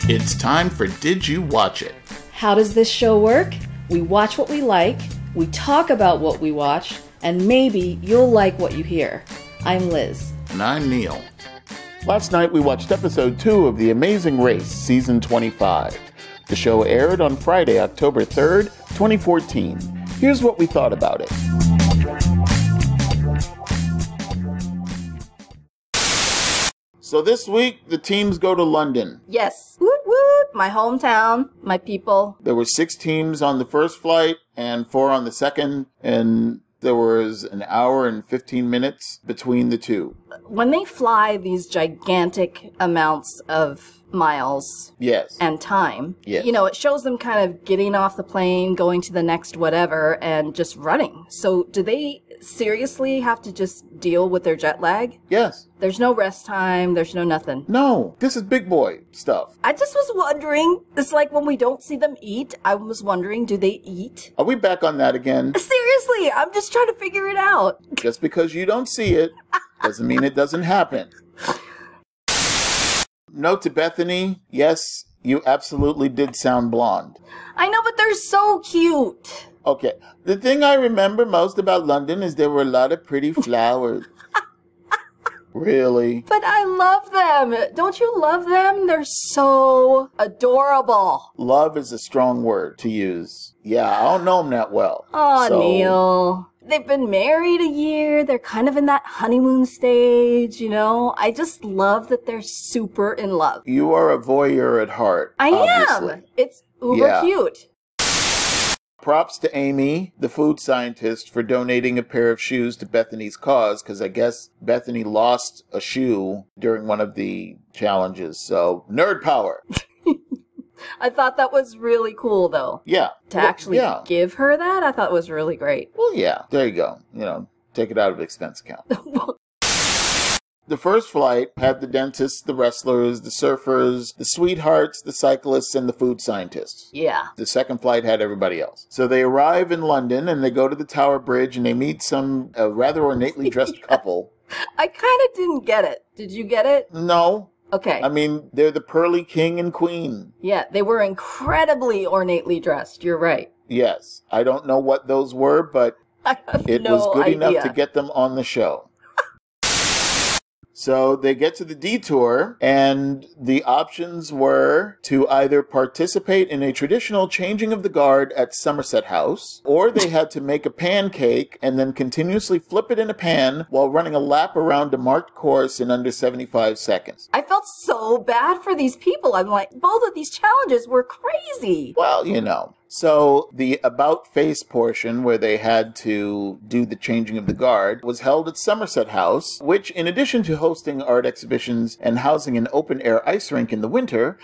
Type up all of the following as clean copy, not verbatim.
It's time for Did You Watch It? How does this show work? We watch what we like, we talk about what we watch, and maybe you'll like what you hear. I'm Liz. And I'm Neil. Last night we watched episode 2 of The Amazing Race, season 25. The show aired on Friday, October 3rd, 2014. Here's what we thought about it. So this week, the teams go to London. Yes. Woot woot. My hometown, my people. There were 6 teams on the first flight and 4 on the second, and there was an hour and 15 minutes between the two. When they fly these gigantic amounts of miles and time, you know, it shows them kind of getting off the plane, going to the next whatever, and just running. So do they seriously have to just deal with their jet lag? Yes. There's no rest time, there's no nothing. No, this is big boy stuff. I just was wondering, it's like when we don't see them eat, I was wondering, do they eat? Are we back on that again? Seriously, I'm just trying to figure it out. Just because you don't see it doesn't mean it doesn't happen. Note to Bethany, yes, you absolutely did sound blonde. I know, but they're so cute. Okay, the thing I remember most about London is there were a lot of pretty flowers. Really? But I love them. Don't you love them? They're so adorable. Love is a strong word to use. Yeah, I don't know them that well. Oh, so. Neil. They've been married a year. They're kind of in that honeymoon stage, you know? I just love that they're super in love. You are a voyeur at heart. I am. It's uber cute. Props to Amy, the food scientist, for donating a pair of shoes to Bethany's cause, because I guess Bethany lost a shoe during one of the challenges. So, nerd power. I thought that was really cool, though. Yeah. To actually give her that, I thought was really great. Well, yeah. There you go. You know, take it out of expense account. The first flight had the dentists, the wrestlers, the surfers, the sweethearts, the cyclists, and the food scientists. Yeah. The second flight had everybody else. So they arrive in London, and they go to the Tower Bridge, and they meet some rather ornately dressed couple. I kind of didn't get it. Did you get it? No. Okay. I mean, they're the Pearly King and Queen. Yeah, they were incredibly ornately dressed. You're right. Yes. I don't know what those were, but it was good enough to get them on the show. So they get to the detour, and the options were to either participate in a traditional changing of the guard at Somerset House, or they had to make a pancake and then continuously flip it in a pan while running a lap around a marked course in under 75 seconds. I felt so bad for these people. I'm like, both of these challenges were crazy. Well, you know. So the about face portion, where they had to do the changing of the guard, was held at Somerset House, which, in addition to hosting art exhibitions and housing an open-air ice rink in the winter,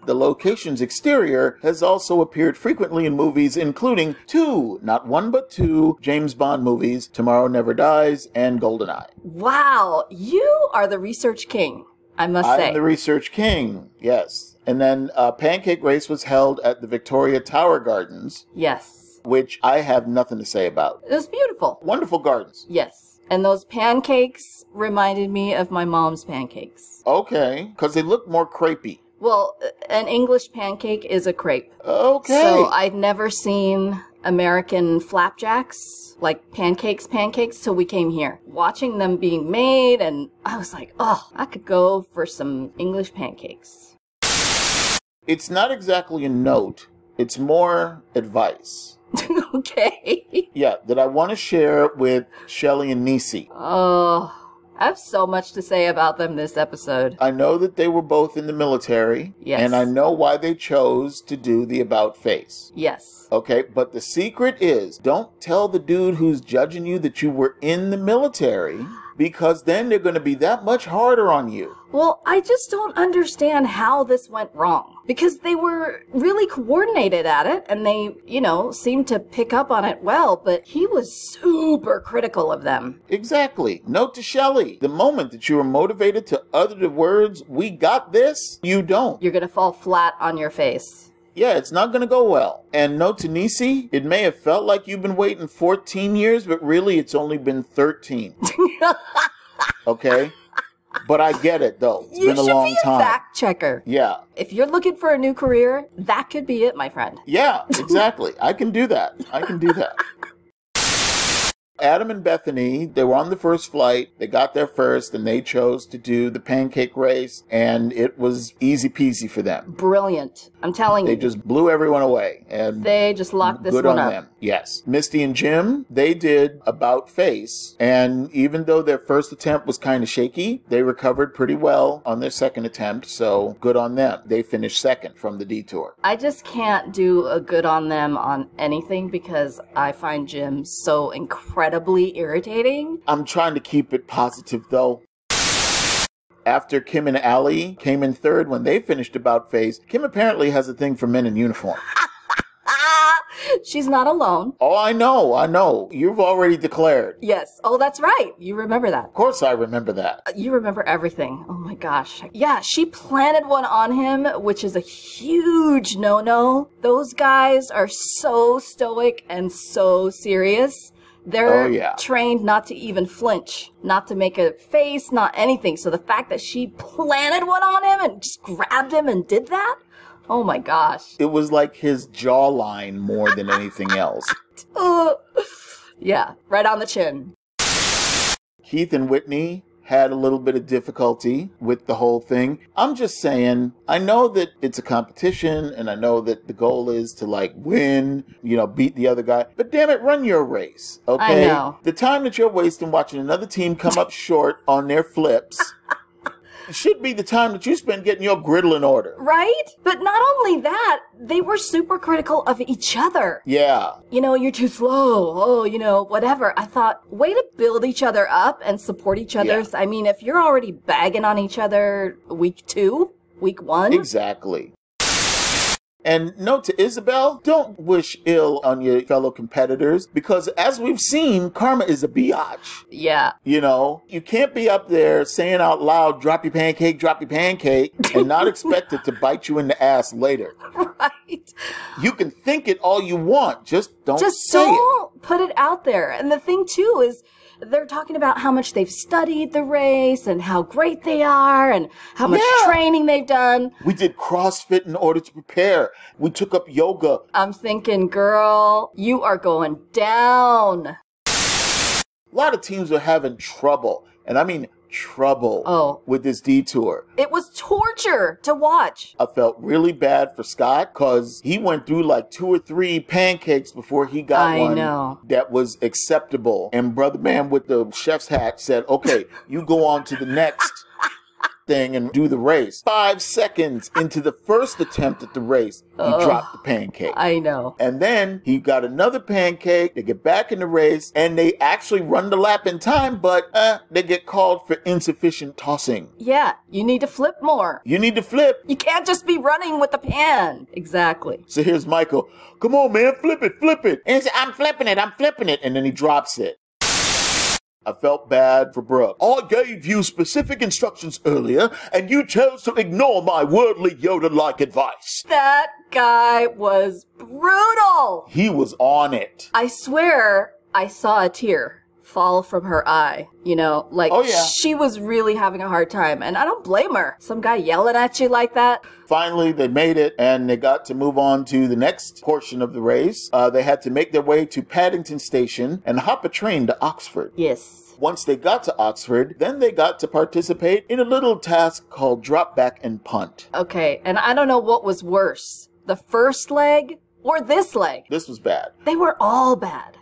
the location's exterior has also appeared frequently in movies, including 2, not 1 but 2, James Bond movies, Tomorrow Never Dies and GoldenEye. Wow, you are the research king, I must say. I'm the research king, yes. And then a pancake race was held at the Victoria Tower Gardens. Yes. Which I have nothing to say about. It was beautiful. Wonderful gardens. Yes. And those pancakes reminded me of my mom's pancakes. Okay. Because they look more crepey. Well, an English pancake is a crepe. Okay. So I've never seen American flapjacks, like pancakes, till we came here. Watching them being made, and I was like, oh, I could go for some English pancakes. It's not exactly a note. It's more advice. Okay. Yeah, that I want to share with Shelley and Nisi. Oh, I have so much to say about them this episode. I know that they were both in the military. Yes. And I know why they chose to do the about face. Yes. Okay, but the secret is, don't tell the dude who's judging you that you were in the military, because then they're going to be that much harder on you. Well, I just don't understand how this went wrong. Because they were really coordinated at it, and they, you know, seemed to pick up on it well, but he was super critical of them. Exactly. Note to Shelley, the moment that you are motivated to utter the words, "We got this," you don't. You're going to fall flat on your face. Yeah, it's not going to go well. And note to Nisi, it may have felt like you've been waiting 14 years, but really it's only been 13. Okay? But I get it, though. It's been a long time. You should be a fact checker. Yeah. If you're looking for a new career, that could be it, my friend. Yeah, exactly. I can do that. Adam and Bethany, they were on the first flight. They got there first, and they chose to do the pancake race, and it was easy peasy for them. Brilliant. I'm telling you. They just blew everyone away. And they just locked this one up. Good on them. Yes. Misty and Jim, they did about face, and even though their first attempt was kind of shaky, they recovered pretty well on their second attempt, so good on them. They finished second from the detour. I just can't do a good on them on anything because I find Jim so incredibly irritating. I'm trying to keep it positive, though. After Kim and Allie came in third when they finished about face, Kim apparently has a thing for men in uniform. She's not alone. Oh, I know. You've already declared. Yes. Oh, that's right. You remember that. Of course I remember that. You remember everything. Oh my gosh. Yeah, she planted one on him, which is a huge no-no. Those guys are so stoic and so serious. They're trained not to even flinch, not to make a face, not anything. So the fact that she planted one on him and just grabbed him and did that, oh my gosh. It was like his jawline more than anything else. Yeah, right on the chin. Keith and Whitney had a little bit of difficulty with the whole thing. I'm just saying, I know that it's a competition, and I know that the goal is to, win, beat the other guy. But damn it, run your race, okay? I know. The time that you're wasting watching another team come up short on their flips should be the time that you spend getting your griddle in order. Right? But not only that, they were super critical of each other. Yeah. You're too slow. Oh, whatever. I thought, way to build each other up and support each other. Yeah. I mean, if you're already bagging on each other week 2, week 1. Exactly. And note to Isabel, don't wish ill on your fellow competitors because as we've seen, karma is a biatch. Yeah. You can't be up there saying out loud, drop your pancake, and not expect it to bite you in the ass later. Right. You can think it all you want, just don't say it. Just don't put it out there. And the thing too is, they're talking about how much they've studied the race and how great they are and how much training they've done. We did CrossFit in order to prepare. We took up yoga. I'm thinking, girl, you are going down. A lot of teams are having trouble, and I mean trouble with this detour. It was torture to watch. I felt really bad for Scott because he went through 2 or 3 pancakes before he got one that was acceptable. And Brother Man with the chef's hat said, okay, you go on to the next thing and do the race. 5 seconds into the first attempt at the race, he dropped the pancake. I know. And then he got another pancake. They get back in the race and they actually run the lap in time, but they get called for insufficient tossing. Yeah, you need to flip more. You need to flip. You can't just be running with the pan. Exactly. So here's Michael. Come on, man, flip it. And he said, I'm flipping it. And then he drops it. I felt bad for Brooke. I gave you specific instructions earlier, and you chose to ignore my worldly Yoda-like advice. That guy was brutal. He was on it. I swear I saw a tear fall from her eye. She was really having a hard time, and I don't blame her. Some guy yelling at you like that. Finally, they made it, and they got to move on to the next portion of the race. They had to make their way to Paddington Station and hop a train to Oxford. Yes. Once they got to Oxford, then they got to participate in a little task called drop back and punt. Okay, and I don't know what was worse, the first leg or this leg. This was bad. They were all bad.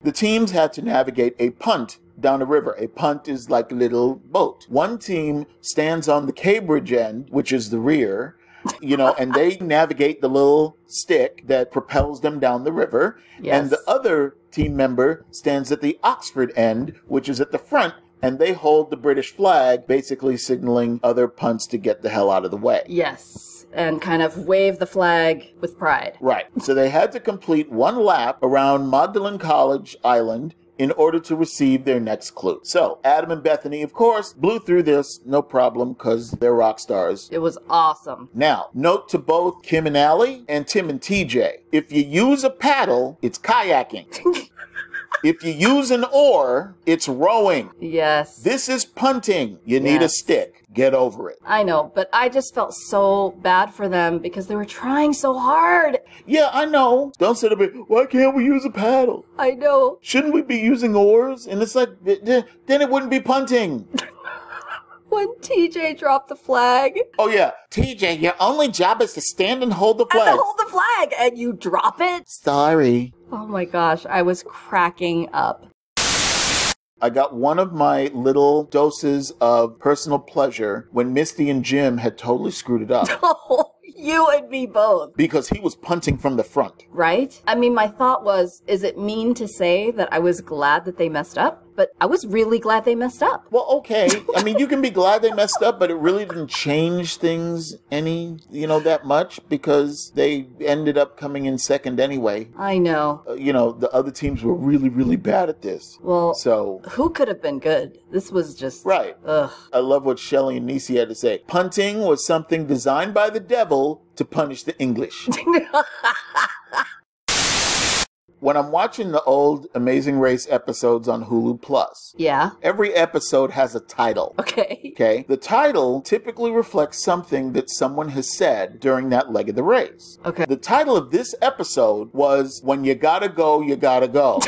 The teams had to navigate a punt down a river. A punt is like a little boat. One team stands on the Cambridge end, which is the rear, and they navigate the little stick that propels them down the river. Yes. And the other team member stands at the Oxford end, which is at the front, and they hold the British flag, basically signaling other punts to get the hell out of the way. Yes, and kind of wave the flag with pride. Right. So they had to complete 1 lap around Magdalen College Island in order to receive their next clue. So, Adam and Bethany, of course, blew through this, no problem, because they're rock stars. It was awesome. Now, note to both Kim and Allie and Tim and TJ, if you use a paddle, it's kayaking. If you use an oar, it's rowing. Yes. This is punting. You need a stick. Get over it. I know, but I just felt so bad for them because they were trying so hard. Yeah, I know. Don't sit up and, why can't we use a paddle? I know. Shouldn't we be using oars? And it's like, then it wouldn't be punting. When TJ dropped the flag. Oh, yeah. TJ, your only job is to stand and hold the flag. And to hold the flag, and you drop it? Sorry. Oh my gosh, I was cracking up. I got one of my little doses of personal pleasure when Misty and Jim had totally screwed it up. Oh, you and me both. Because he was punting from the front. Right? I mean, my thought was, is it mean to say that I was glad that they messed up? But I was really glad they messed up. Well, okay. I mean, you can be glad they messed up, but it really didn't change things that much because they ended up coming in second anyway. I know. The other teams were really, really bad at this. Well, so who could have been good? This was just... Right. Ugh. I love what Shelley and Nisi had to say. Punting was something designed by the devil to punish the English. When I'm watching the old Amazing Race episodes on Hulu Plus, every episode has a title. Okay. The title typically reflects something that someone has said during that leg of the race. Okay. The title of this episode was When You Gotta Go, You Gotta Go.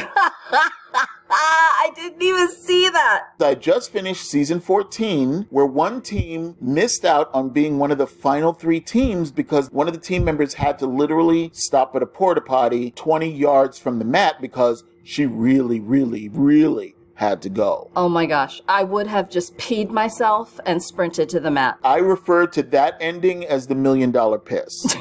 I didn't even see that. I just finished season 14, where one team missed out on being one of the final 3 teams because one of the team members had to literally stop at a porta potty 20 yards from the mat because she really, really, really had to go. Oh my gosh. I would have just peed myself and sprinted to the mat. I refer to that ending as the $1 million piss.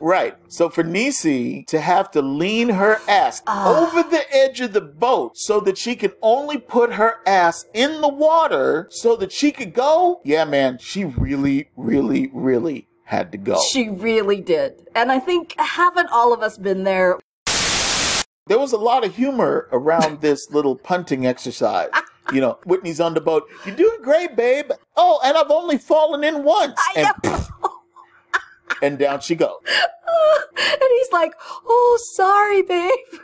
Right. So for Nisi to have to lean her ass over the edge of the boat so that she could only put her ass in the water so that she could go. Yeah, man, she really, really, really had to go. She really did. And I think, haven't all of us been there? There was a lot of humor around this little punting exercise. Whitney's on the boat. You're doing great, babe. Oh, and I've only fallen in once. And down she goes. And he's like, oh, sorry, babe.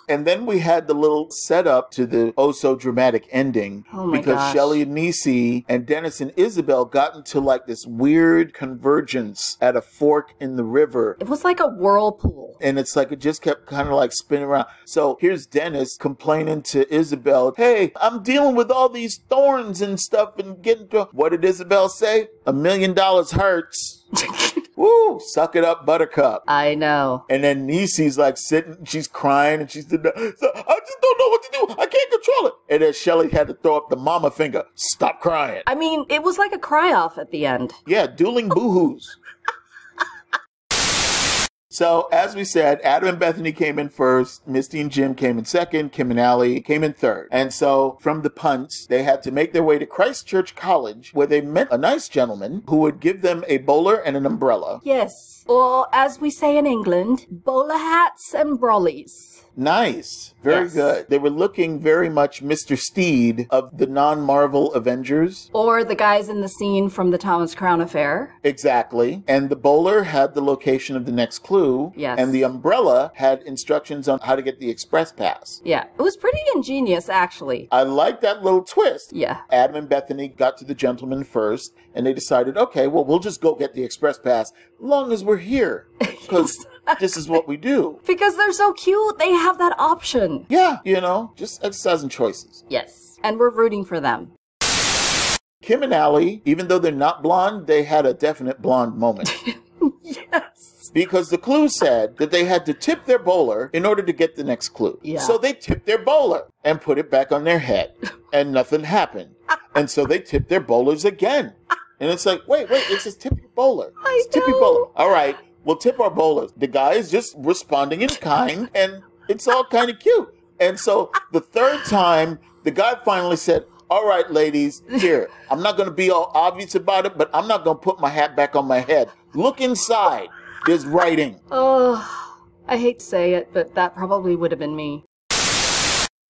And then we had the little setup to the oh-so-dramatic ending. Oh my because gosh. Shelley and Nisi and Dennis and Isabel got into like this weird convergence at a fork in the river. It was like a whirlpool. And it's like it just kept kind of like spinning around. So here's Dennis complaining to Isabel, hey, I'm dealing with all these thorns and stuff and getting to... What did Isabel say? $1 million hurts. Woo, suck it up, buttercup. I know. And then Nisi's like sitting, she's crying, and she's sitting there, I just don't know what to do. I can't control it. And then Shelley had to throw up the mama finger. Stop crying. I mean, it was like a cry-off at the end. Yeah, dueling boo-hoos. So, as we said, Adam and Bethany came in first, Misty and Jim came in second, Kim and Allie came in third. And so, from the punts, they had to make their way to Christchurch College, where they met a nice gentleman who would give them a bowler and an umbrella. Yes, or as we say in England, bowler hats and brollies. Nice. Very good. They were looking very much Mr. Steed of the non-Marvel Avengers. Or the guys in the scene from the Thomas Crown Affair. Exactly. And the bowler had the location of the next clue. Yes. And the umbrella had instructions on how to get the express pass. Yeah. It was pretty ingenious, actually. I like that little twist. Yeah. Adam and Bethany got to the gentleman first, and they decided, okay, well, we'll just go get the express pass as long as we're here. Because this is what we do. Because they're so cute. They have that option. Yeah, just exercising choices. Yes. And we're rooting for them. Kim and Allie, even though they're not blonde, they had a definite blonde moment. Yes. Because the clue said that they had to tip their bowler in order to get the next clue. Yeah. So they tipped their bowler and put it back on their head. And nothing happened. And so they tipped their bowlers again. And it's like, wait, it says tip your bowler. Tip your bowler. All right, we'll tip our bowlers. The guy is just responding in kind, and it's all kind of cute. And so the third time, the guy finally said, all right, ladies, here, I'm not going to be all obvious about it, but I'm not going to put my hat back on my head. Look inside. There's writing. Oh, I hate to say it, but that probably would have been me.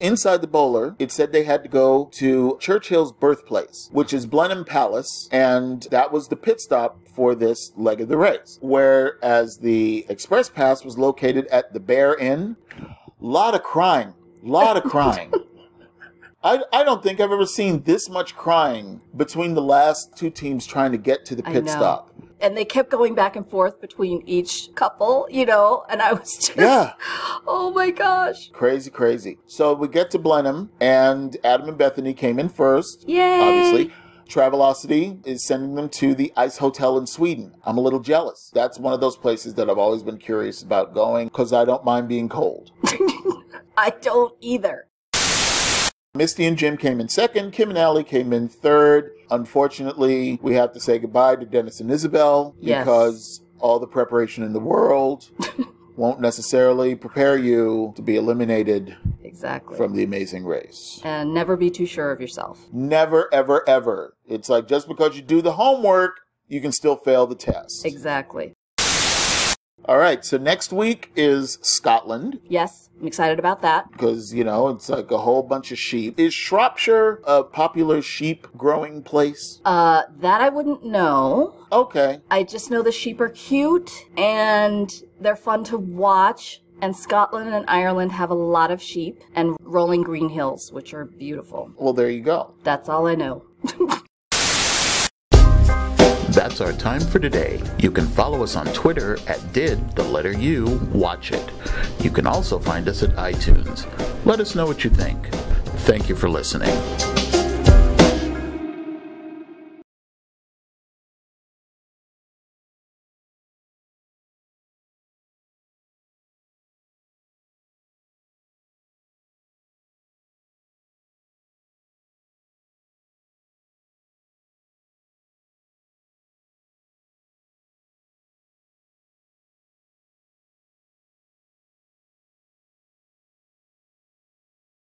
Inside the bowler, it said they had to go to Churchill's birthplace, which is Blenheim Palace, and that was the pit stop for this leg of the race. Whereas the express pass was located at the Bear Inn. Lot of crying. I don't think I've ever seen this much crying between the last two teams trying to get to the pit stop. And they kept going back and forth between each couple, you know, and I was just, oh my gosh. Crazy. So we get to Blenheim, and Adam and Bethany came in first. Yay. Obviously. Travelocity is sending them to the Ice Hotel in Sweden. I'm a little jealous. That's one of those places that I've always been curious about going, because I don't mind being cold. I don't either. Misty and Jim came in second. Kim and Allie came in third. Unfortunately, we have to say goodbye to Dennis and Isabel because all the preparation in the world won't necessarily prepare you to be eliminated from the Amazing Race. And never be too sure of yourself. Never, ever, ever. It's like just because you do the homework, you can still fail the test. Exactly. All right, so next week is Scotland. Yes, I'm excited about that. Because, you know, it's like a whole bunch of sheep. Is Shropshire a popular sheep growing place? That I wouldn't know. Okay. I just know the sheep are cute and they're fun to watch. And Scotland and Ireland have a lot of sheep and rolling green hills, which are beautiful. Well, there you go. That's all I know. That's our time for today. You can follow us on Twitter at @DidTheLetterU_Watch-It. You can also find us at iTunes. Let us know what you think. Thank you for listening.